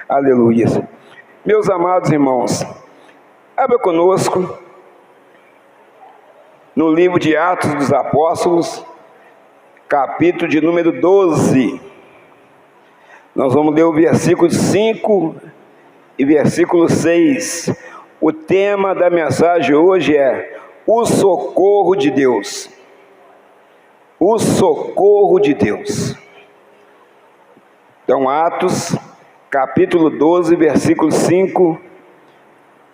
Aleluia. Meus amados irmãos, abra conosco no livro de Atos dos Apóstolos, capítulo de número 12. Nós vamos ler o versículo 5 e versículo 6. O tema da mensagem hoje é o socorro de Deus. O socorro de Deus. Então, Atos, capítulo 12, versículos 5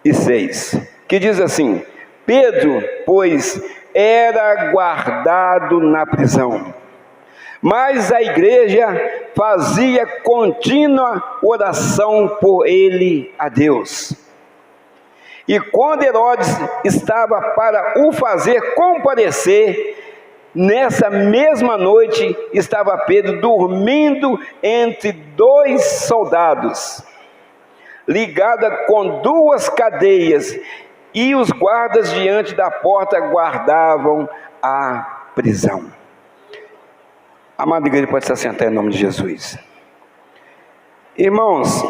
e 6, que diz assim: Pedro, pois, era guardado na prisão, mas a igreja fazia contínua oração por ele a Deus. E quando Herodes estava para o fazer comparecer, nessa mesma noite estava Pedro dormindo entre dois soldados, ligado com duas cadeias, e os guardas diante da porta guardavam a prisão. Amada igreja, pode se assentar em nome de Jesus. Irmãos,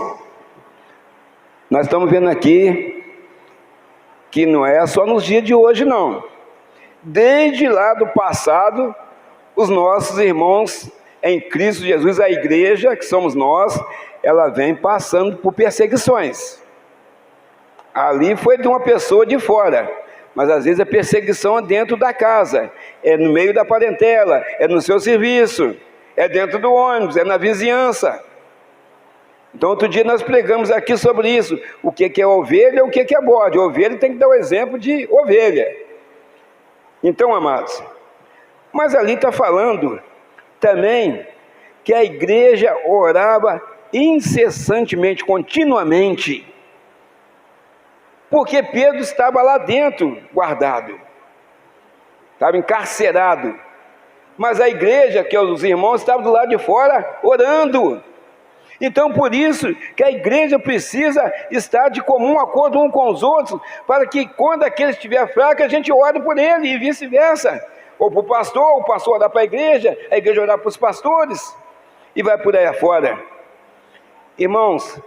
nós estamos vendo aqui que não é só nos dias de hoje não. Desde lá do passado, os nossos irmãos em Cristo Jesus, a igreja, que somos nós, ela vem passando por perseguições. Ali foi de uma pessoa de fora, mas às vezes a perseguição é dentro da casa, é no meio da parentela, é no seu serviço, é dentro do ônibus, é na vizinhança. Então outro dia nós pregamos aqui sobre isso, o que é ovelha e o que é bode. Ovelha tem que dar o exemplo de ovelha. Então, amados, mas ali está falando também que a igreja orava incessantemente, continuamente, porque Pedro estava lá dentro, guardado, estava encarcerado, mas a igreja, que os irmãos, estavam do lado de fora, orando. Então, por isso que a igreja precisa estar de comum acordo um com os outros, para que quando aquele estiver fraco, a gente ore por ele, e vice-versa, ou para o pastor orar para a igreja orar para os pastores, e vai por aí afora. Irmãos,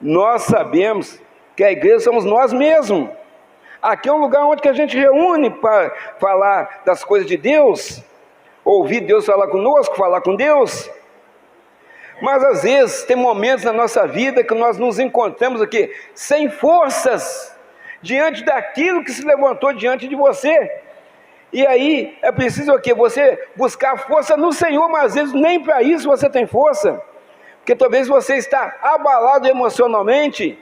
nós sabemos que a igreja somos nós mesmos. Aqui é um lugar onde que a gente reúne para falar das coisas de Deus, ouvir Deus falar conosco, falar com Deus. Mas às vezes tem momentos na nossa vida que nós nos encontramos aqui sem forças, diante daquilo que se levantou diante de você. E aí é preciso o quê? Você buscar força no Senhor, mas às vezes nem para isso você tem força, porque talvez você está abalado emocionalmente.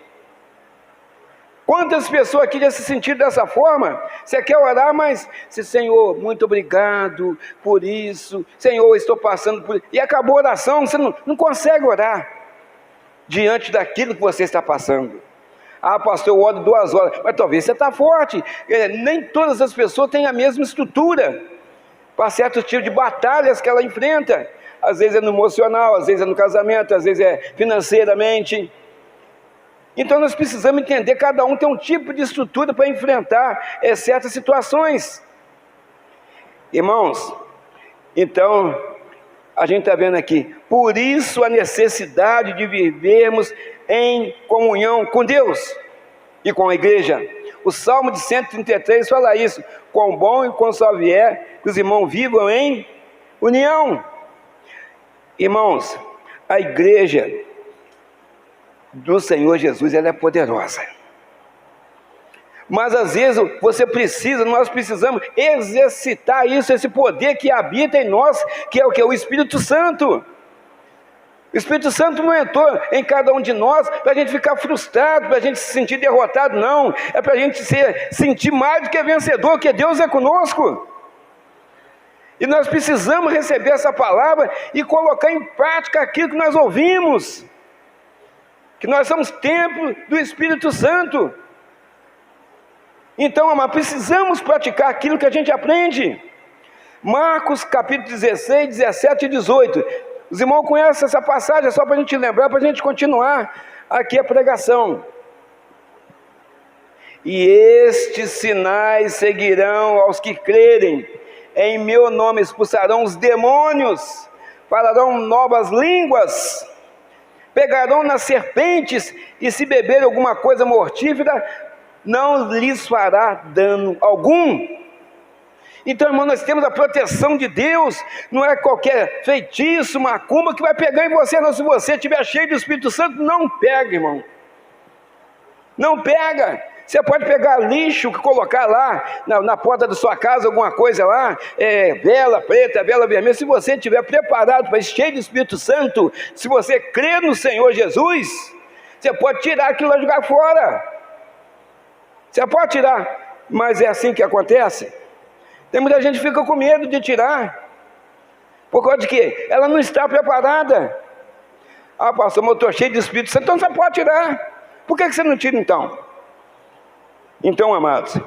Quantas pessoas aqui já se sentiram dessa forma? Você quer orar, mas Senhor, muito obrigado por isso, Senhor, estou passando por isso, e acabou a oração, você não consegue orar diante daquilo que você está passando. Ah, pastor, eu oro 2 horas, mas talvez você está forte. Nem todas as pessoas têm a mesma estrutura para certos tipos de batalhas que ela enfrenta. Às vezes é no emocional, às vezes é no casamento, às vezes é financeiramente. Então nós precisamos entender, cada um tem um tipo de estrutura para enfrentar certas situações. Irmãos, então a gente está vendo aqui, por isso a necessidade de vivermos em comunhão com Deus e com a igreja. O Salmo de 133 fala isso: quão bom e quão suave é que os irmãos vivam em união. Irmãos, a igreja do Senhor Jesus, ela é poderosa, mas às vezes nós precisamos exercitar isso, esse poder que habita em nós, que é o que? O Espírito Santo. O Espírito Santo não entrou em cada um de nós para a gente ficar frustrado, para a gente se sentir derrotado, não, é para a gente sentir mais do que vencedor, que Deus é conosco. E nós precisamos receber essa palavra e colocar em prática aquilo que nós ouvimos, que nós somos templo do Espírito Santo. Então, amados, precisamos praticar aquilo que a gente aprende. Marcos capítulo 16, 17 e 18. Os irmãos conhecem essa passagem, é só para a gente lembrar, para a gente continuar aqui a pregação. E estes sinais seguirão aos que crerem. Em meu nome expulsarão os demônios, falarão novas línguas, pegarão nas serpentes, e se beberem alguma coisa mortífera, não lhes fará dano algum. Então, irmão, nós temos a proteção de Deus. Não é qualquer feitiço, macumba que vai pegar em você, não. Se você estiver cheio do Espírito Santo, não pega, irmão. Não pega. Você pode pegar lixo, colocar lá na porta da sua casa, alguma coisa lá, vela preta, vela vermelha. Se você estiver preparado para cheio do Espírito Santo, se você crer no Senhor Jesus, você pode tirar aquilo lá e jogar fora. Você pode tirar, mas é assim que acontece. Tem muita gente que fica com medo de tirar. Por causa de quê? Ela não está preparada. Ah, pastor, mas eu estou cheio de Espírito Santo, então você pode tirar. Por que você não tira então? Então, amados,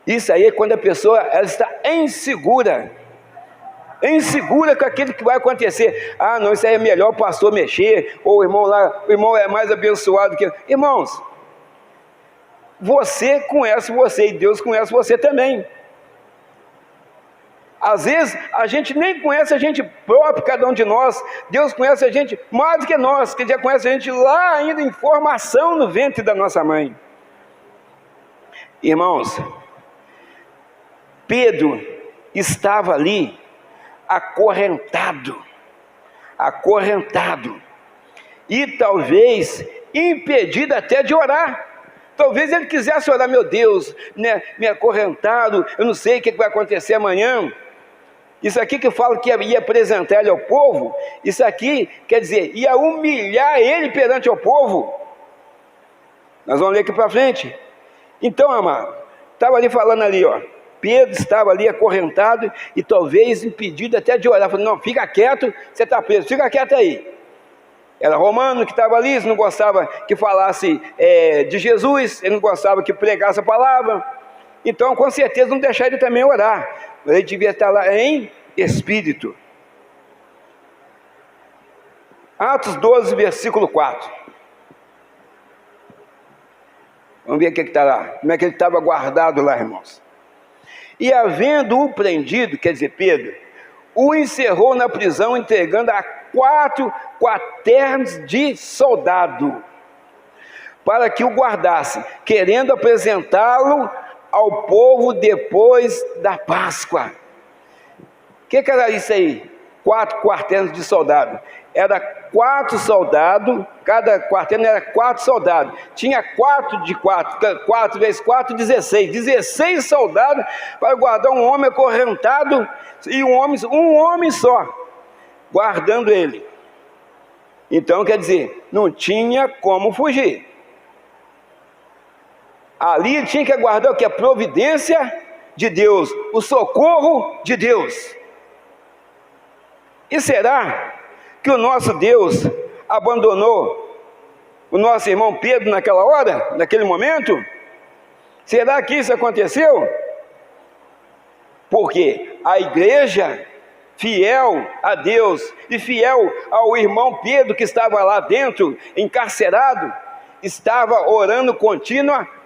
isso aí é quando a pessoa ela está insegura com aquilo que vai acontecer. Ah, não, isso aí é melhor o pastor mexer, ou o irmão lá, o irmão é mais abençoado que... Irmãos, você conhece você e Deus conhece você também. Às vezes a gente nem conhece a gente próprio, cada um de nós. Deus conhece a gente mais do que nós, que já conhece a gente lá ainda em formação no ventre da nossa mãe. Irmãos, Pedro estava ali acorrentado, e talvez impedido até de orar. Talvez ele quisesse orar: meu Deus, né, me acorrentado, eu não sei o que vai acontecer amanhã. Isso aqui que eu falo que ia apresentar ele ao povo, isso aqui quer dizer, ia humilhar ele perante o povo. Nós vamos ler aqui para frente. Então, amado, estava ali falando ali, ó, Pedro estava ali acorrentado e talvez impedido até de orar. Falou: não, fica quieto, você está preso, fica quieto aí. Era romano que estava ali, ele não gostava que falasse de Jesus, ele não gostava que pregasse a palavra. Então, com certeza, não deixar ele também orar. Ele devia estar lá em espírito. Atos 12, versículo 4. Vamos ver o que está lá. Como é que ele estava guardado lá, irmãos. E havendo-o prendido, quer dizer, Pedro, o encerrou na prisão, entregando a 4 quaternos de soldado, para que o guardasse, querendo apresentá-lo ao povo depois da Páscoa. O que era isso aí? 4 quaternos de soldado. Era 4 soldados, cada quarterno era 4 soldados. Tinha 4 de 4, 4 vezes 4, 16. 16 soldados para guardar um homem acorrentado, e um homem só, guardando ele. Então, quer dizer, não tinha como fugir. Ali ele tinha que aguardar o que? A providência de Deus, o socorro de Deus. E será que o nosso Deus abandonou o nosso irmão Pedro naquela hora, naquele momento? Será que isso aconteceu? Porque a igreja, fiel a Deus e fiel ao irmão Pedro que estava lá dentro, encarcerado, estava orando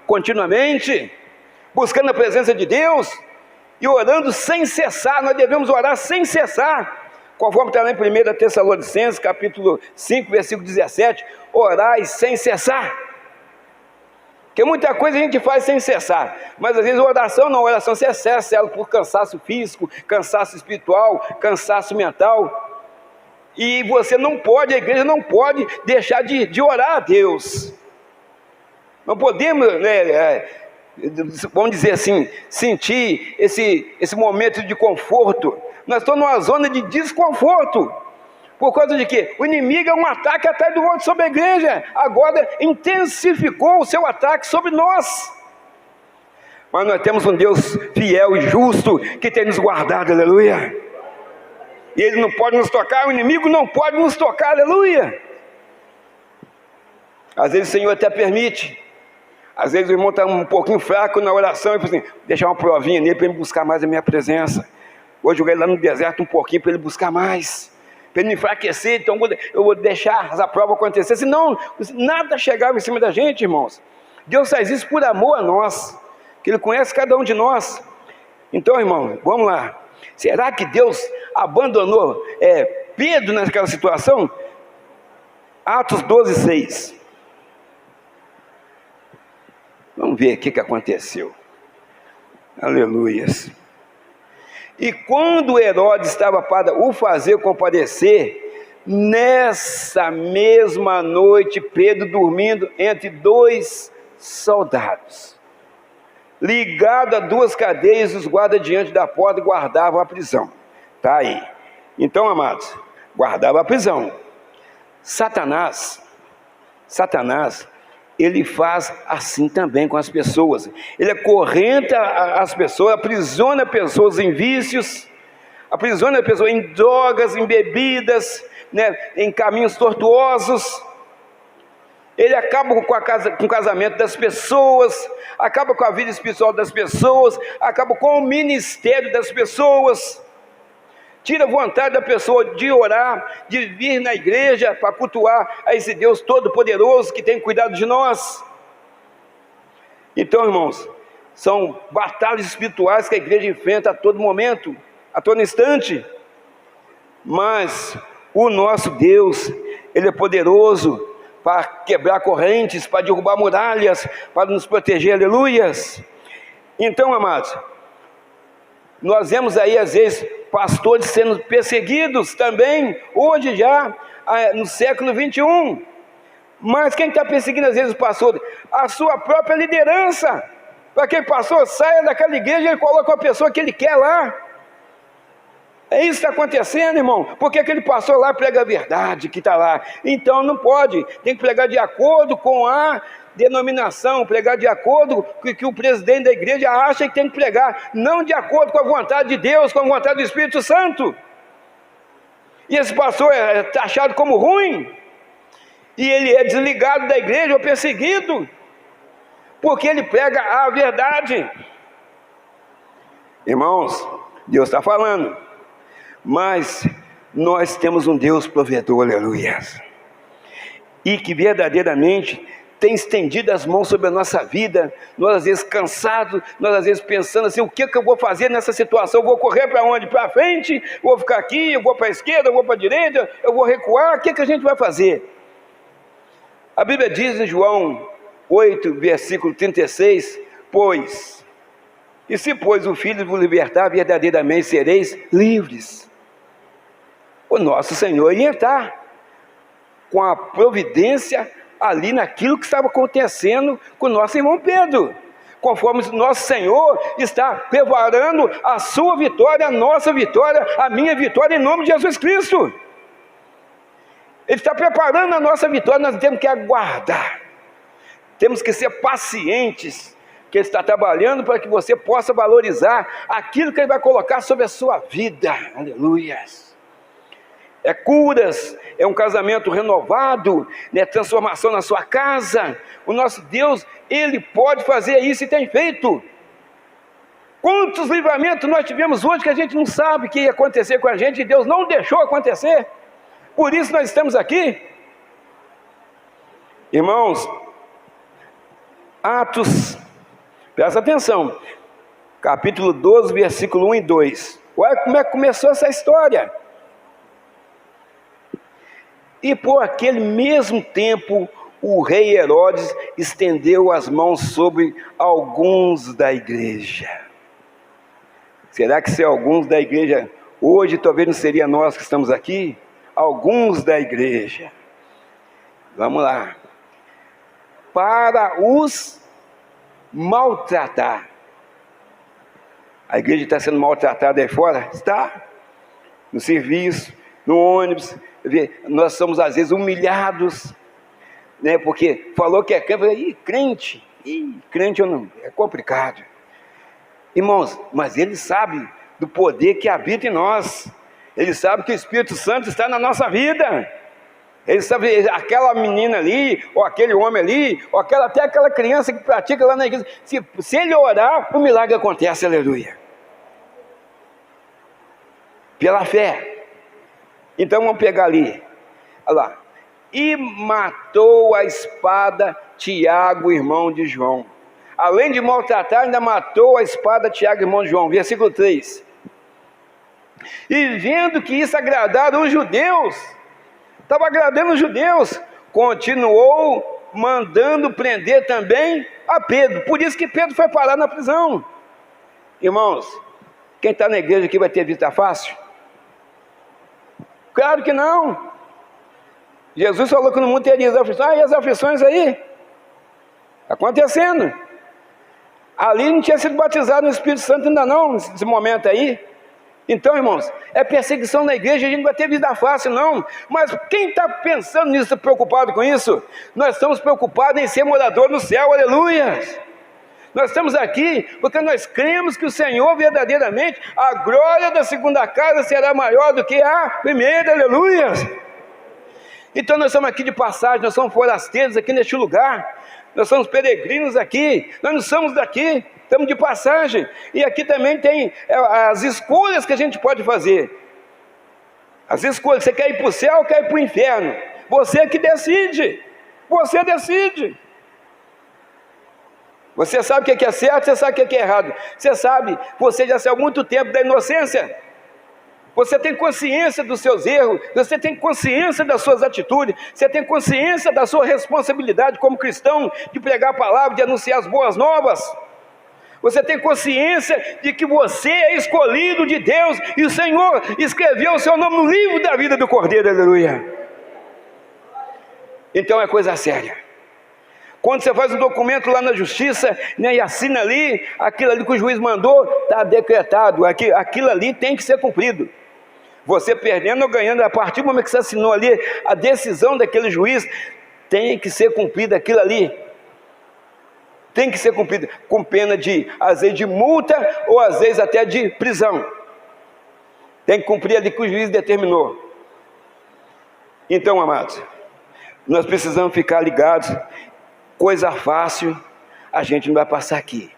continuamente, buscando a presença de Deus e orando sem cessar. Nós devemos orar sem cessar, conforme está lá em 1 Tessalonicenses, capítulo 5, versículo 17, orai sem cessar. Porque muita coisa a gente faz sem cessar, mas às vezes a oração não, a oração se cessa ela por cansaço físico, cansaço espiritual, cansaço mental, e você não pode, a igreja não pode deixar de orar a Deus. Não podemos, vamos dizer assim, sentir esse momento de conforto. Nós estamos numa zona de desconforto. Por causa de quê? O inimigo é um ataque atrás do outro sobre a igreja. Agora intensificou o seu ataque sobre nós. Mas nós temos um Deus fiel e justo que tem nos guardado, aleluia. E Ele não pode nos tocar, o inimigo não pode nos tocar, aleluia. Às vezes o Senhor até permite. Às vezes o irmão está um pouquinho fraco na oração e fala assim: deixar uma provinha nele para ele buscar mais a minha presença. Vou jogar ele lá no deserto um pouquinho para ele buscar mais, para ele me enfraquecer. Então eu vou deixar essa prova acontecer, senão nada chegava em cima da gente, irmãos. Deus faz isso por amor a nós, que Ele conhece cada um de nós. Então, irmão, vamos lá. Será que Deus abandonou Pedro naquela situação? Atos 12, 6. Vamos ver o que aconteceu. Aleluias. E quando Herodes estava para o fazer comparecer, nessa mesma noite, Pedro dormindo entre dois soldados, ligado a duas cadeias, os guardas diante da porta guardavam a prisão. Está aí. Então, amados, guardava a prisão. Satanás, ele faz assim também com as pessoas. Ele acorrenta as pessoas, aprisiona pessoas em vícios, aprisiona pessoas em drogas, em bebidas, né, em caminhos tortuosos. Ele acaba com o casamento das pessoas, acaba com a vida espiritual das pessoas, acaba com o ministério das pessoas. Tira a vontade da pessoa de orar, de vir na igreja para cultuar a esse Deus todo-poderoso que tem cuidado de nós. Então, irmãos, são batalhas espirituais que a igreja enfrenta a todo momento, a todo instante. Mas o nosso Deus, Ele é poderoso para quebrar correntes, para derrubar muralhas, para nos proteger, aleluias. Então, amados, nós vemos aí às vezes pastores sendo perseguidos também, hoje já, no século 21. Mas quem está perseguindo às vezes o pastor? A sua própria liderança. Para aquele pastor, saia daquela igreja e ele coloca uma pessoa que ele quer lá. É isso que está acontecendo, irmão, porque aquele pastor lá prega a verdade que está lá. Então não pode, tem que pregar de acordo com a denominação, pregar de acordo com o que o presidente da igreja acha que tem que pregar, não de acordo com a vontade de Deus, com a vontade do Espírito Santo. E esse pastor é taxado como ruim, e ele é desligado da igreja ou perseguido, porque ele prega a verdade. Irmãos, Deus está falando, mas nós temos um Deus provedor, aleluia, e que verdadeiramente tem estendido as mãos sobre a nossa vida. Nós às vezes cansados, nós às vezes pensando assim, o que eu vou fazer nessa situação? Eu vou correr para onde? Para frente? Vou ficar aqui? Eu vou para a esquerda? Eu vou para a direita? Eu vou recuar? O que a gente vai fazer? A Bíblia diz em João 8, versículo 36, se pois o Filho vos libertar, verdadeiramente sereis livres. O nosso Senhor ia estar com a providência ali naquilo que estava acontecendo com o nosso irmão Pedro, conforme o nosso Senhor está preparando a sua vitória, a nossa vitória, a minha vitória, em nome de Jesus Cristo. Ele está preparando a nossa vitória, nós temos que aguardar, temos que ser pacientes, que Ele está trabalhando para que você possa valorizar aquilo que Ele vai colocar sobre a sua vida, aleluia. É curas, é um casamento renovado, né? Transformação na sua casa. O nosso Deus, Ele pode fazer isso e tem feito. Quantos livramentos nós tivemos hoje que a gente não sabe que ia acontecer com a gente, e Deus não deixou acontecer. Por isso nós estamos aqui. Irmãos, Atos, presta atenção, capítulo 12, versículo 1 e 2. Olha como é que começou essa história. E por aquele mesmo tempo, o rei Herodes estendeu as mãos sobre alguns da igreja. Será que se alguns da igreja, hoje talvez não seria nós que estamos aqui? Alguns da igreja. Vamos lá. Para os maltratar. A igreja está sendo maltratada aí fora? Está. No serviço, no ônibus. Nós somos às vezes humilhados, né? Porque falou que é crente, crente ou não, é complicado, irmãos, mas ele sabe do poder que habita em nós, ele sabe que o Espírito Santo está na nossa vida, ele sabe, aquela menina ali, ou aquele homem ali, ou até aquela criança que pratica lá na igreja, se ele orar, o milagre acontece, aleluia, pela fé. Então vamos pegar ali, olha lá. E matou a espada Tiago, irmão de João. Além de maltratar, ainda matou a espada Tiago, irmão de João. Versículo 3. E vendo que isso agradava os judeus, estava agradando os judeus, continuou mandando prender também a Pedro. Por isso que Pedro foi parar na prisão. Irmãos, quem está na igreja aqui vai ter vida fácil? Claro que não. Jesus falou que no mundo teria as aflições. E as aflições aí? Acontecendo. Ali não tinha sido batizado no Espírito Santo ainda não, nesse momento aí. Então, irmãos, é perseguição na igreja, a gente não vai ter vida fácil não. Mas quem está pensando nisso, preocupado com isso? Nós estamos preocupados em ser morador no céu, aleluia. Nós estamos aqui porque nós cremos que o Senhor verdadeiramente, a glória da segunda casa será maior do que a primeira, aleluia. Então nós estamos aqui de passagem, nós somos forasteiros aqui neste lugar. Nós somos peregrinos aqui, nós não somos daqui, estamos de passagem. E aqui também tem as escolhas que a gente pode fazer. As escolhas, você quer ir para o céu ou quer ir para o inferno? Você que decide, você decide. Você sabe o que é certo, você sabe o que é errado. Você sabe, você já saiu há muito tempo da inocência. Você tem consciência dos seus erros, você tem consciência das suas atitudes, você tem consciência da sua responsabilidade como cristão de pregar a palavra, de anunciar as boas novas. Você tem consciência de que você é escolhido de Deus e o Senhor escreveu o seu nome no livro da vida do Cordeiro, aleluia. Então é coisa séria. Quando você faz um documento lá na justiça, né, e assina ali, aquilo ali que o juiz mandou, está decretado, aquilo ali tem que ser cumprido. Você perdendo ou ganhando, a partir do momento que você assinou ali, a decisão daquele juiz, tem que ser cumprida aquilo ali. Tem que ser cumprida, com pena de, às vezes, de multa, ou às vezes até de prisão. Tem que cumprir ali que o juiz determinou. Então, amados, nós precisamos ficar ligados. Coisa fácil, a gente não vai passar aqui.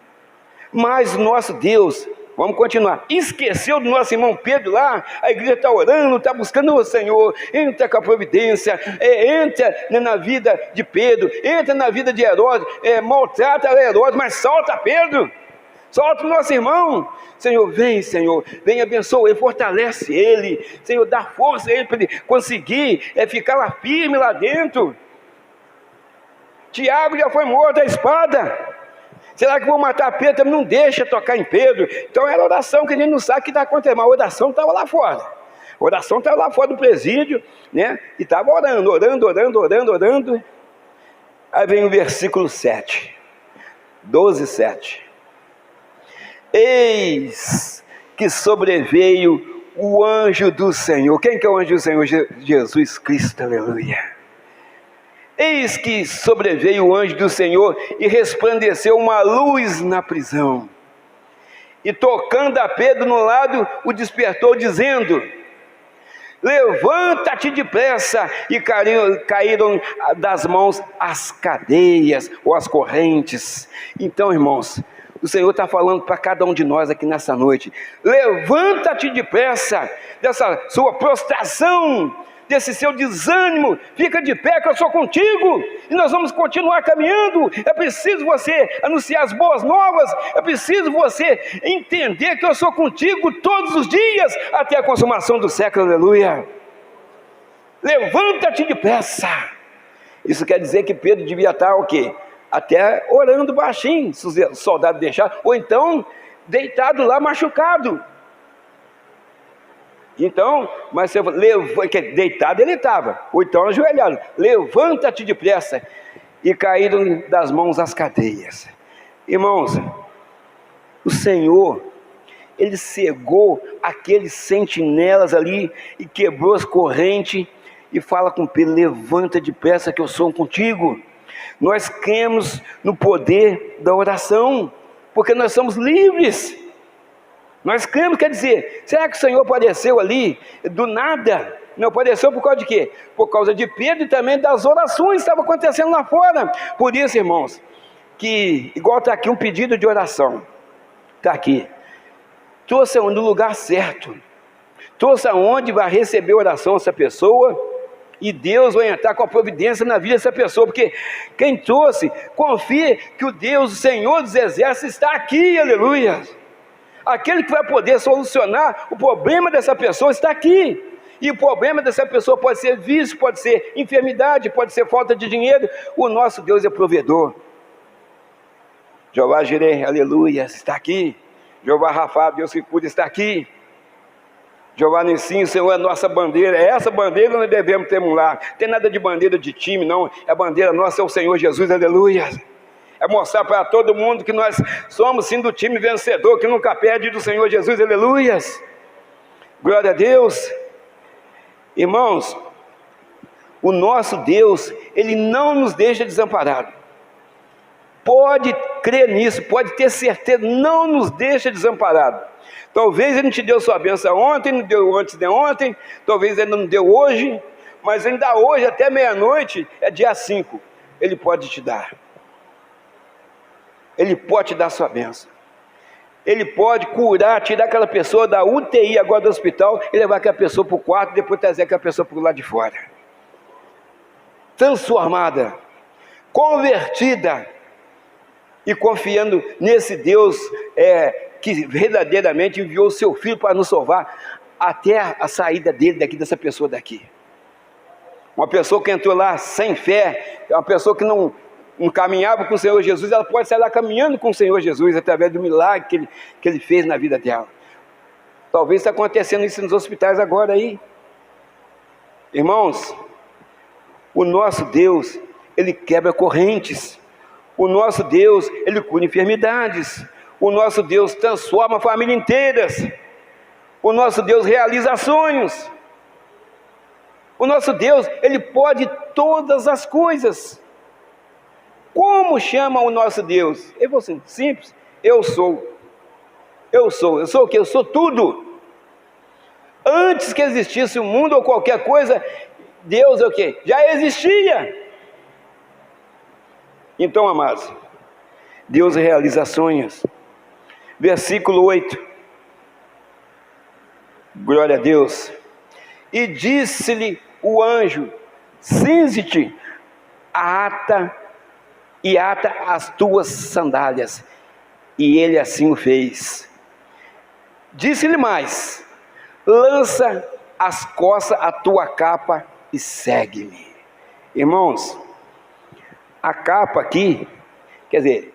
Mas nosso Deus, vamos continuar, esqueceu do nosso irmão Pedro lá. A igreja está orando, está buscando o Senhor. Entra com a providência, entra na vida de Pedro, entra na vida de Herodes, maltrata Herodes, mas solta Pedro, solta o nosso irmão. Senhor, vem abençoa ele, fortalece ele, Senhor, dá força a ele para ele conseguir ficar lá firme lá dentro. Tiago já foi morto à espada. Será que vão matar Pedro? Também não deixa tocar em Pedro. Então era oração que a gente não sabe o que está acontecendo. Mas a oração estava lá fora. A oração estava lá fora do presídio, né? E estava orando. Aí vem o versículo 7. 12:7. Eis que sobreveio o anjo do Senhor. Quem que é o anjo do Senhor? Jesus Cristo, aleluia. Eis que sobreveio o anjo do Senhor e resplandeceu uma luz na prisão. E tocando a Pedro no lado, o despertou, dizendo: levanta-te depressa. E caíram das mãos as cadeias ou as correntes. Então, irmãos, o Senhor está falando para cada um de nós aqui nessa noite: levanta-te depressa dessa sua prostração, desse seu desânimo, fica de pé que eu sou contigo, e nós vamos continuar caminhando. É preciso você anunciar as boas novas, é preciso você entender que eu sou contigo todos os dias, até a consumação do século, aleluia. Levanta-te depressa. Isso quer dizer que Pedro devia estar o quê? Até orando baixinho, se os soldados deixaram, ou então deitado lá machucado. Então, mas você deitado ele estava, ou então ajoelhado. Levanta-te depressa. E caíram das mãos as cadeias. Irmãos, o Senhor, Ele cegou aqueles sentinelas ali e quebrou as correntes e fala com Pedro: levanta depressa que eu sou contigo. Nós cremos no poder da oração, porque nós somos livres. Nós cremos, quer dizer, será que o Senhor apareceu ali do nada? Não apareceu por causa de quê? Por causa de Pedro e também das orações que estavam acontecendo lá fora. Por isso, irmãos, que igual está aqui um pedido de oração, está aqui, trouxe no lugar certo, trouxe aonde vai receber oração essa pessoa, e Deus vai entrar com a providência na vida dessa pessoa, porque quem trouxe, confia que o Deus, o Senhor dos Exércitos está aqui, aleluia. Aquele que vai poder solucionar o problema dessa pessoa está aqui. E o problema dessa pessoa pode ser vício, pode ser enfermidade, pode ser falta de dinheiro. O nosso Deus é provedor. Jeová Jireh, aleluia, está aqui. Jeová Rafa, Deus que cuida, está aqui. Jeová Nissim, Senhor, é a nossa bandeira. É essa bandeira que nós devemos temular. Não tem nada de bandeira de time, não. A bandeira nossa é o Senhor Jesus, aleluia. É mostrar para todo mundo que nós somos sim do time vencedor, que nunca perde do Senhor Jesus, aleluia. Glória a Deus. Irmãos, o nosso Deus, Ele não nos deixa desamparados. Pode crer nisso, pode ter certeza, não nos deixa desamparados. Talvez Ele não te deu sua bênção ontem, não deu antes de ontem, talvez Ele não deu hoje, mas ainda hoje, até meia-noite, é dia 5, Ele pode te dar. Ele pode te dar sua bênção. Ele pode curar, tirar aquela pessoa da UTI agora do hospital e levar aquela pessoa para o quarto, depois trazer aquela pessoa para o lado de fora. Transformada, convertida e confiando nesse Deus que verdadeiramente enviou o seu Filho para nos salvar até a saída dele daqui, dessa pessoa daqui. Uma pessoa que entrou lá sem fé, uma pessoa que não caminhava com o Senhor Jesus, ela pode sair lá caminhando com o Senhor Jesus, através do milagre que Ele fez na vida dela. Talvez está acontecendo isso nos hospitais agora aí. Irmãos, o nosso Deus, Ele quebra correntes. O nosso Deus, Ele cura enfermidades. O nosso Deus transforma famílias inteiras. O nosso Deus realiza sonhos. O nosso Deus, Ele pode todas as coisas. Como chama o nosso Deus? Ele falou assim, simples, eu sou. Eu sou o quê? Eu sou tudo. Antes que existisse o mundo ou qualquer coisa, Deus é o quê? Já existia. Então, amados, Deus realiza sonhos. Versículo 8. Glória a Deus. E disse-lhe o anjo, cinze-te, ata as tuas sandálias. E ele assim o fez. Disse-lhe mais, lança as costas a tua capa e segue-me. Irmãos, a capa aqui, quer dizer,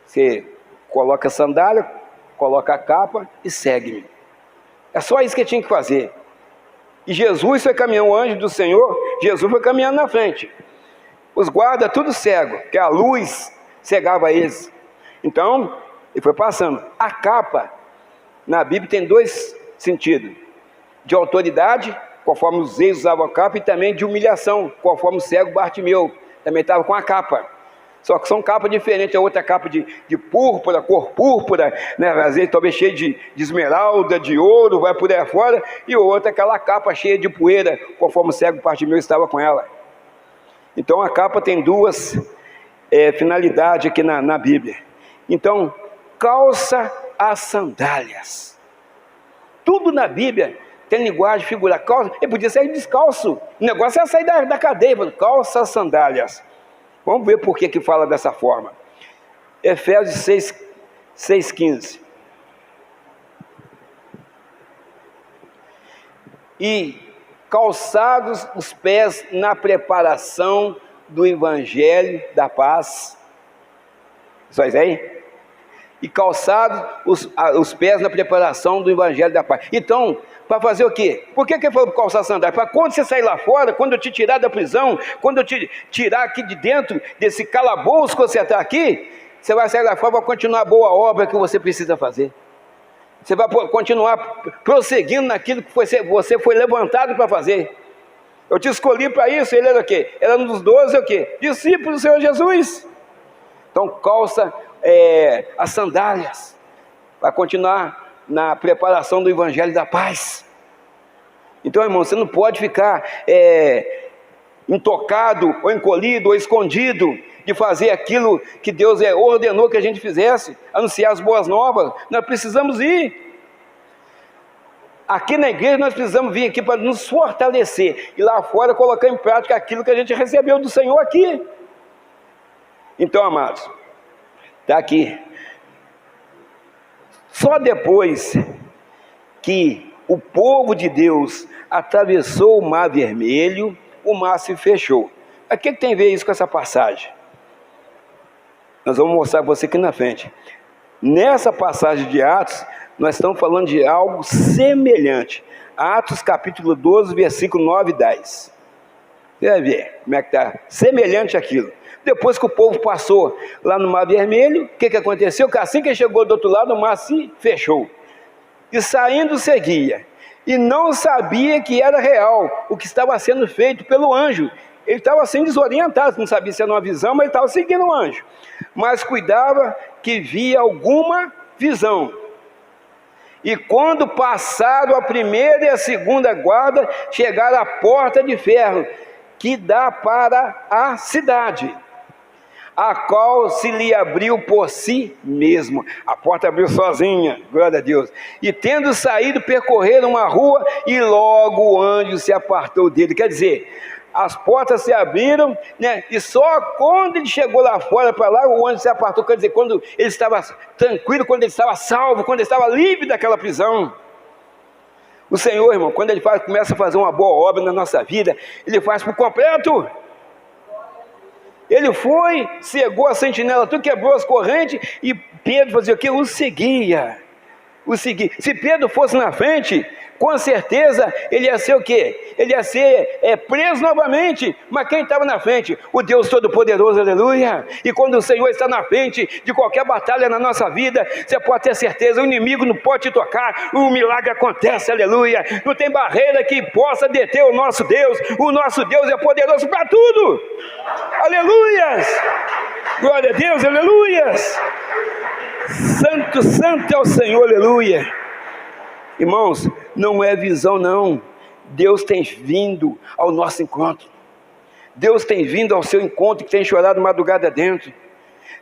você coloca a sandália, coloca a capa e segue-me. É só isso que tinha que fazer. E Jesus foi caminhando, o anjo do Senhor, Jesus foi caminhando na frente. Os guardas tudo cego, porque a luz cegava eles. Então, ele foi passando. A capa, na Bíblia, tem dois sentidos. De autoridade, conforme os reis usavam a capa, e também de humilhação, conforme o cego Bartimeu também estava com a capa. Só que são capas diferentes. A outra capa de púrpura, cor púrpura, né? Às vezes talvez cheia de esmeralda, de ouro, vai por aí fora. E outra aquela capa cheia de poeira, conforme o cego Bartimeu estava com ela. Então a capa tem duas finalidades aqui na Bíblia. Então, calça as sandálias. Tudo na Bíblia tem linguagem figurada. Calça, ele podia sair descalço. O negócio é sair da cadeia. Calça as sandálias. Vamos ver por que fala dessa forma. Efésios 6,15. E calçados os pés na preparação do Evangelho da paz. Só isso aí? E calçados os pés na preparação do Evangelho da paz. Então, para fazer o quê? Por que ele falou calçar sandália? Para quando você sair lá fora, quando eu te tirar da prisão, quando eu te tirar aqui de dentro desse calabouço que você está aqui, você vai sair lá fora para continuar a boa obra que você precisa fazer. Você vai continuar prosseguindo naquilo que você foi levantado para fazer. Eu te escolhi para isso. Ele era o quê? Era um dos 12, o quê? Discípulos do Senhor Jesus. Então calça as sandálias para continuar na preparação do Evangelho da paz. Então, irmão, você não pode ficar intocado, ou encolhido, ou escondido de fazer aquilo que Deus ordenou que a gente fizesse, anunciar as boas novas. Nós precisamos ir. Aqui na igreja nós precisamos vir aqui para nos fortalecer, e lá fora colocar em prática aquilo que a gente recebeu do Senhor aqui. Então, amados, está aqui. Só depois que o povo de Deus atravessou o Mar Vermelho, o mar se fechou. O que tem a ver isso com essa passagem? Nós vamos mostrar para você aqui na frente. Nessa passagem de Atos, nós estamos falando de algo semelhante. Atos capítulo 12, versículo 9 e 10. Você vai ver como é que está semelhante àquilo. Depois que o povo passou lá no Mar Vermelho, o que aconteceu? Que assim que chegou do outro lado, o mar se fechou. E saindo seguia. E não sabia que era real o que estava sendo feito pelo anjo. Ele estava assim desorientado, não sabia se era uma visão, mas ele estava seguindo o anjo. Mas cuidava que via alguma visão. E quando passaram a primeira e a segunda guarda, chegaram à porta de ferro, que dá para a cidade, a qual se lhe abriu por si mesmo. A porta abriu sozinha, glória a Deus. E tendo saído, percorreram uma rua, e logo o anjo se apartou dele. Quer dizer, as portas se abriram, né? E só quando ele chegou lá fora, para lá, o anjo se apartou. Quer dizer, quando ele estava tranquilo, quando ele estava salvo, quando ele estava livre daquela prisão. O Senhor, irmão, quando ele começa a fazer uma boa obra na nossa vida, ele faz por completo. Ele foi, cegou a sentinela, tu quebrou as correntes, e Pedro fazia o quê? O seguia. Se Pedro fosse na frente, com certeza ele ia ser o quê? Ele ia ser preso novamente. Mas quem estava na frente? O Deus Todo-Poderoso, aleluia. E quando o Senhor está na frente de qualquer batalha na nossa vida, você pode ter certeza, o inimigo não pode te tocar, o milagre acontece, aleluia. Não tem barreira que possa deter o nosso Deus é poderoso para tudo, aleluias, glória a Deus, aleluias. Santo, santo é o Senhor, aleluia. Irmãos, não é visão não, Deus tem vindo ao nosso encontro, Deus tem vindo ao seu encontro, que tem chorado madrugada dentro.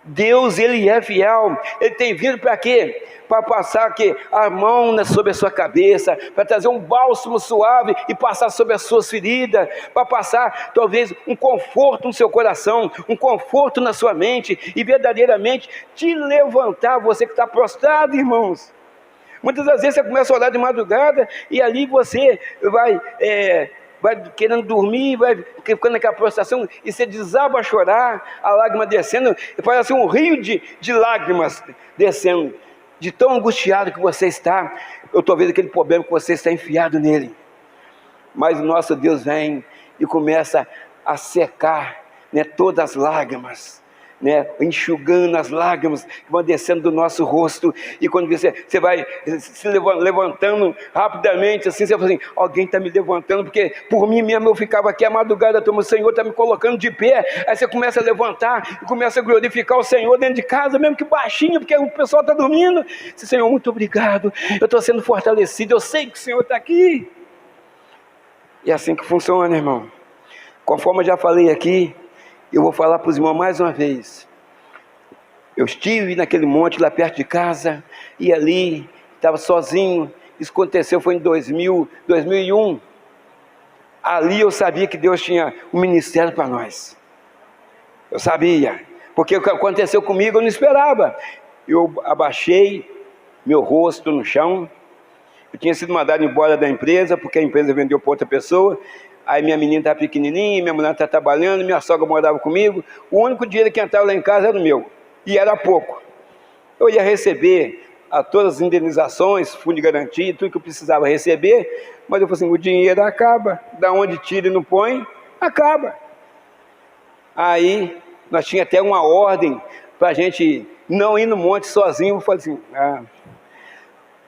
Deus, Ele é fiel, Ele tem vindo para quê? Para passar aqui a mão sobre a sua cabeça, para trazer um bálsamo suave e passar sobre as suas feridas, para passar talvez um conforto no seu coração, um conforto na sua mente, e verdadeiramente te levantar, você que está prostrado, irmãos. Muitas das vezes você começa a orar de madrugada, e ali você vai querendo dormir, vai ficando naquela prostração, e você desaba a chorar, a lágrima descendo, e parece um rio de lágrimas descendo, de tão angustiado que você está. Eu estou vendo aquele problema que você está enfiado nele, mas o nosso Deus vem e começa a secar, né, todas as lágrimas, né, enxugando as lágrimas que vão descendo do nosso rosto. E quando você vai se levantando rapidamente, assim, você fala assim: alguém está me levantando, porque por mim mesmo eu ficava aqui a madrugada toda, o Senhor está me colocando de pé. Aí você começa a levantar e começa a glorificar o Senhor dentro de casa, mesmo que baixinho, porque o pessoal está dormindo. Senhor, muito obrigado, eu estou sendo fortalecido, eu sei que o Senhor está aqui. E é assim que funciona, irmão. Conforme eu já falei aqui, eu vou falar para os irmãos mais uma vez. Eu estive naquele monte lá perto de casa, e ali, estava sozinho. Isso aconteceu, foi em 2001. Ali eu sabia que Deus tinha um ministério para nós. Eu sabia, porque o que aconteceu comigo eu não esperava. Eu abaixei meu rosto no chão. Eu tinha sido mandado embora da empresa, porque a empresa vendeu para outra pessoa. Aí minha menina estava pequenininha, minha mulher estava trabalhando, minha sogra morava comigo. O único dinheiro que entrava lá em casa era o meu, e era pouco. Eu ia receber todas as indenizações, fundo de garantia, tudo que eu precisava receber, mas eu falei assim: o dinheiro acaba, da onde tira e não põe, acaba. Aí nós tínhamos até uma ordem para a gente não ir no monte sozinho. Eu falei assim: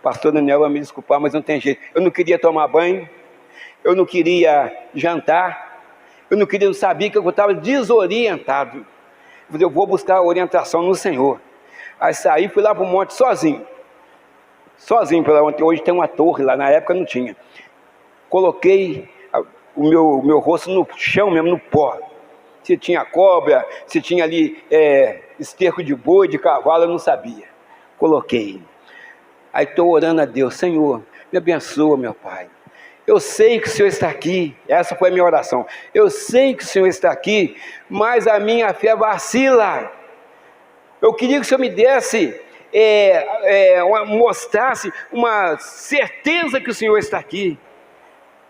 pastor Daniel vai me desculpar, mas não tem jeito. Eu não queria tomar banho, eu não queria jantar, eu não sabia, que eu estava desorientado. Eu vou buscar a orientação no Senhor. Aí saí, fui lá para o monte sozinho para onde hoje tem uma torre lá, na época não tinha. Coloquei o meu rosto no chão mesmo, no pó. Se tinha cobra, se tinha ali esterco de boi, de cavalo, eu não sabia. Coloquei. Aí estou orando a Deus: Senhor, me abençoa, meu Pai. Eu sei que o Senhor está aqui. Essa foi a minha oração. Eu sei que o Senhor está aqui, mas a minha fé vacila. Eu queria que o Senhor me desse mostrasse uma certeza que o Senhor está aqui.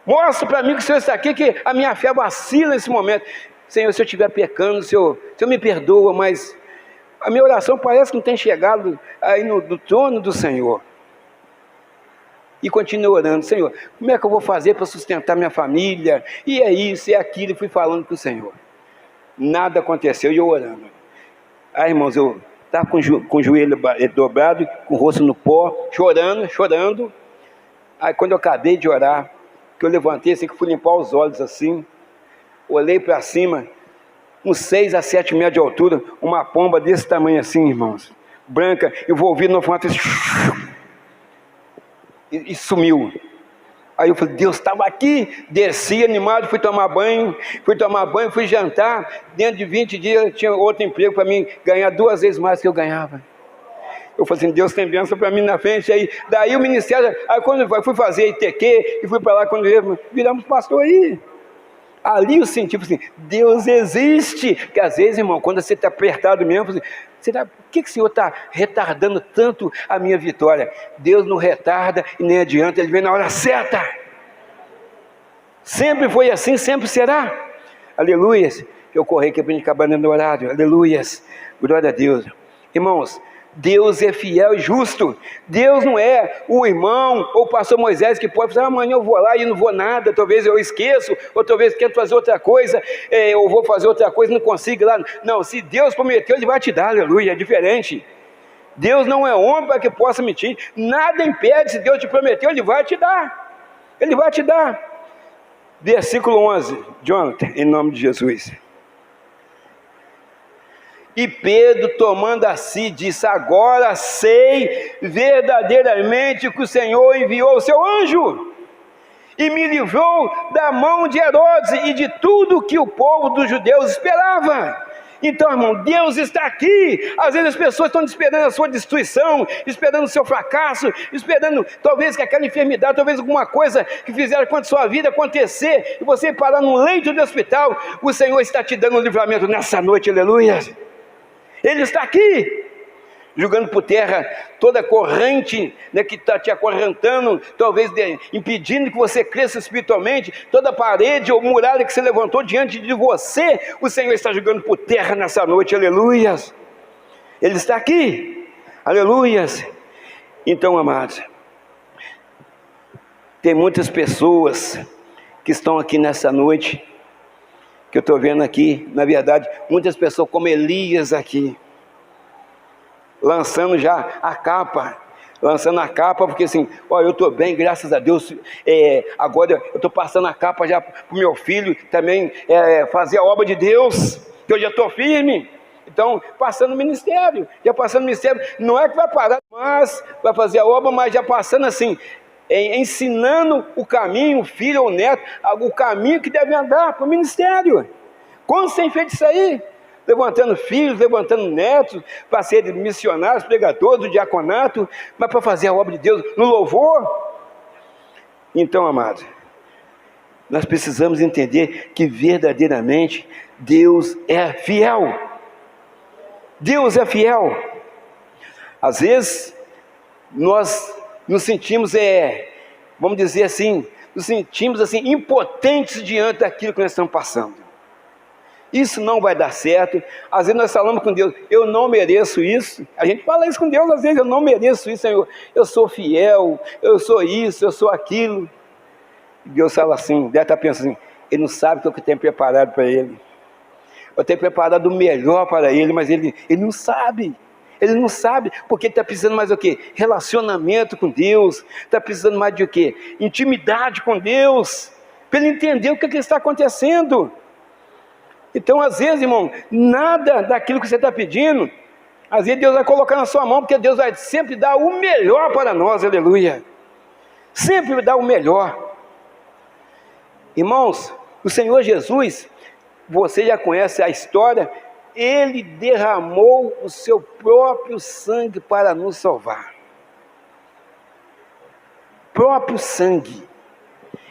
Mostra para mim que o Senhor está aqui, que a minha fé vacila nesse momento. Senhor, se eu estiver pecando, Senhor me perdoa, mas a minha oração parece que não tem chegado aí no trono do Senhor. E continuo orando: Senhor, como é que eu vou fazer para sustentar minha família? E é isso, é aquilo, e fui falando com o Senhor. Nada aconteceu, e eu orando. Irmãos, eu estava com o joelho dobrado, com o rosto no pó, chorando. Aí quando eu acabei de orar, que eu levantei assim, que fui limpar os olhos assim, olhei para cima, uns 6 a 7 metros de altura, uma pomba desse tamanho assim, irmãos, branca, envolvida no formato, e sumiu. Aí eu falei: Deus estava aqui. Desci animado, fui tomar banho, fui jantar. Dentro de 20 dias eu tinha outro emprego para mim ganhar 2 vezes mais que eu ganhava. Eu falei assim: Deus tem bênção para mim na frente. Daí o ministério, aí quando eu fui fazer ITQ, e fui para lá, quando viramos pastor aí. Ali eu senti assim: Deus existe. Porque às vezes, irmão, quando você está apertado mesmo, assim, por que o Senhor está retardando tanto a minha vitória? Deus não retarda e nem adianta, Ele vem na hora certa. Sempre foi assim, sempre será. Aleluias. Eu corri aqui para a gente acabar dentro do horário. Aleluias. Glória a Deus. Irmãos, Deus é fiel e justo. Deus não é o irmão ou o pastor Moisés que pode falar: amanhã eu vou lá e não vou nada, talvez eu esqueço, ou talvez quero fazer outra coisa, eu vou fazer outra coisa e não consigo lá. Não, se Deus prometeu, Ele vai te dar, aleluia, é diferente. Deus não é homem para que possa mentir. Nada impede, se Deus te prometeu, Ele vai te dar. Ele vai te dar. Versículo 11, Jonathan, em nome de Jesus. E Pedro, tomando a si, disse: agora sei verdadeiramente que o Senhor enviou o seu anjo e me livrou da mão de Herodes e de tudo que o povo dos judeus esperava. Então, irmão, Deus está aqui. Às vezes as pessoas estão esperando a sua destruição, esperando o seu fracasso, esperando talvez que aquela enfermidade, talvez alguma coisa que fizeram com a sua vida acontecer, e você parar num leito de hospital. O Senhor está te dando um livramento nessa noite, aleluia. Ele está aqui, jogando por terra toda corrente, né, que está te acorrentando, talvez impedindo que você cresça espiritualmente. Toda parede ou muralha que se levantou diante de você, o Senhor está jogando por terra nessa noite, aleluias. Ele está aqui, aleluias. Então, amados, tem muitas pessoas que estão aqui nessa noite, que eu estou vendo aqui, na verdade, muitas pessoas como Elias aqui, lançando já a capa, porque assim: olha, eu estou bem, graças a Deus, agora eu estou passando a capa já para o meu filho também fazer a obra de Deus, que eu já estou firme. Então, passando o ministério, não é que vai parar, mas vai fazer a obra, mas já passando assim, ensinando o caminho, o filho ou o neto, o caminho que deve andar para o ministério. Quando você tem feito isso aí? Levantando filhos, levantando netos, para serem missionários, pregadores do diaconato, mas para fazer a obra de Deus no louvor. Então, amados, nós precisamos entender que verdadeiramente Deus é fiel. Deus é fiel. Às vezes, nós nos sentimos, vamos dizer assim, impotentes diante daquilo que nós estamos passando. Isso não vai dar certo. Às vezes nós falamos com Deus: eu não mereço isso. A gente fala isso com Deus às vezes: eu não mereço isso, Senhor. Eu sou fiel, eu sou isso, eu sou aquilo. Deus fala assim, deve estar pensando assim: Ele não sabe o que eu tenho preparado para ele. Eu tenho preparado o melhor para ele, mas ele não sabe. Ele não sabe, porque ele está precisando mais do quê? Relacionamento com Deus. Está precisando mais de o quê? Intimidade com Deus, para ele entender o que está acontecendo. Então, às vezes, irmão, nada daquilo que você está pedindo, às vezes Deus vai colocar na sua mão, porque Deus vai sempre dar o melhor para nós, aleluia. Sempre vai dar o melhor. Irmãos, o Senhor Jesus, você já conhece a história, Ele derramou o seu próprio sangue para nos salvar. Próprio sangue.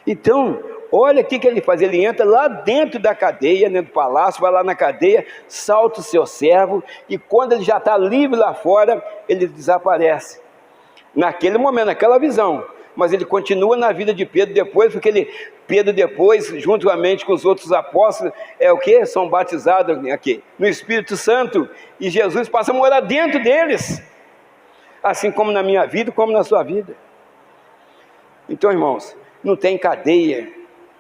Então, Olha o que ele faz, ele entra lá dentro da cadeia, dentro do palácio, vai lá na cadeia, salta o seu servo, e quando ele já está livre lá fora, ele desaparece. Naquele momento, naquela visão, mas ele continua na vida de Pedro depois, porque Pedro depois, juntamente com os outros apóstolos, são batizados aqui, no Espírito Santo, e Jesus passa a morar dentro deles, assim como na minha vida, como na sua vida. Então, irmãos, não tem cadeia,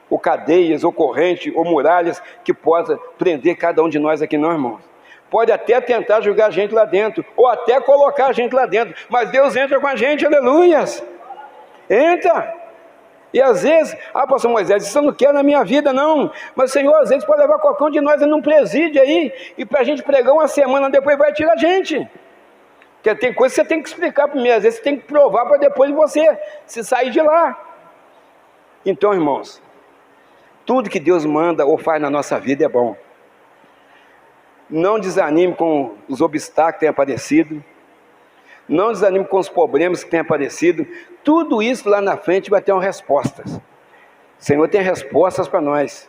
ou cadeias, ou corrente, ou muralhas que possa prender cada um de nós aqui, não, irmãos. Pode até tentar jogar a gente lá dentro, ou até colocar a gente lá dentro, mas Deus entra com a gente, aleluias, entra. E às vezes, pastor Moisés, isso eu não quero na minha vida não, mas o Senhor às vezes pode levar qualquer um de nós num presídio aí, e para a gente pregar uma semana, depois vai tirar a gente, porque tem coisa que você tem que explicar primeiro, às vezes você tem que provar para depois você se sair de lá. Então, irmãos, tudo que Deus manda ou faz na nossa vida é bom. Não desanime com os obstáculos que têm aparecido, não desanime com os problemas que têm aparecido, tudo isso lá na frente vai ter uma resposta. O Senhor tem respostas para nós.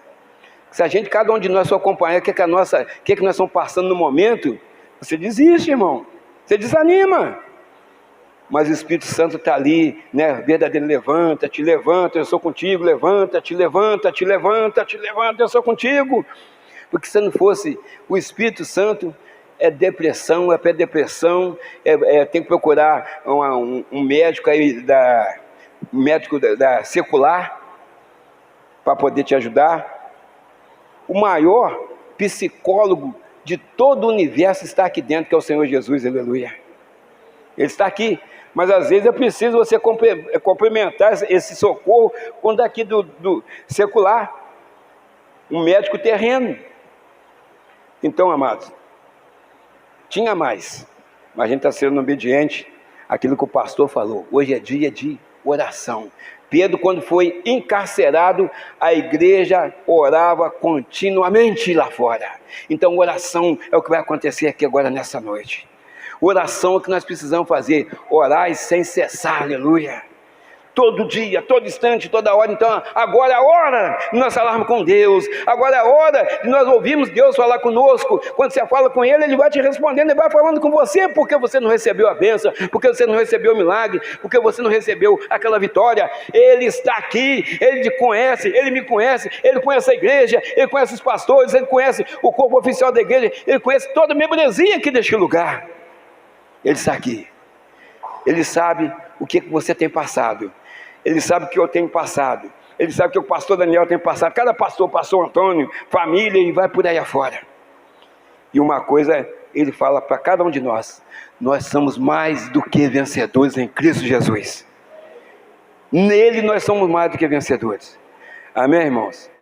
Se a gente, cada um de nós for acompanhar o que nós estamos passando no momento, você desiste, irmão, você desanima. Mas o Espírito Santo está ali, né, verdadeiro, levanta-te, eu sou contigo, levanta-te, eu sou contigo. Porque se não fosse o Espírito Santo, é depressão, é pré-depressão, tem que procurar um médico aí, médico da secular, para poder te ajudar. O maior psicólogo de todo o universo está aqui dentro, que é o Senhor Jesus, aleluia. Ele está aqui, mas às vezes é preciso você complementar esse socorro com daqui do secular, um médico terreno. Então, amados, tinha mais, mas a gente está sendo obediente àquilo que o pastor falou. Hoje é dia de oração. Pedro, quando foi encarcerado, a igreja orava continuamente lá fora. Então, oração é o que vai acontecer aqui agora nessa noite. Oração é o que nós precisamos fazer, orar sem cessar, aleluia. Todo dia, todo instante, toda hora. Então, agora é a hora de nós falarmos com Deus, agora é a hora de nós ouvirmos Deus falar conosco. Quando você fala com Ele, Ele vai te respondendo, Ele vai falando com você, porque você não recebeu a bênção, porque você não recebeu o milagre, porque você não recebeu aquela vitória. Ele está aqui, Ele te conhece, Ele me conhece, Ele conhece a igreja, Ele conhece os pastores, Ele conhece o corpo oficial da igreja, Ele conhece toda a membresia aqui deste lugar. Ele está aqui, Ele sabe o que você tem passado, Ele sabe o que eu tenho passado, Ele sabe o que o pastor Daniel tem passado, cada pastor Antônio, família, e vai por aí afora. E uma coisa Ele fala para cada um de nós: nós somos mais do que vencedores em Cristo Jesus. Nele nós somos mais do que vencedores. Amém, irmãos?